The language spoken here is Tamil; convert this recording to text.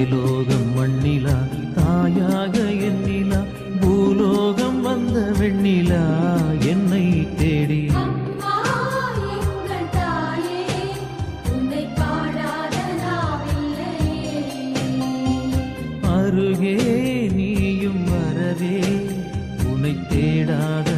மேலோகம் மண்ணிலா தாயாக எண்ணிலா பூலோகம் வந்த வெண்ணிலா என்னை தேடி அருகே நீயும் வரவே உன்னை தேடாத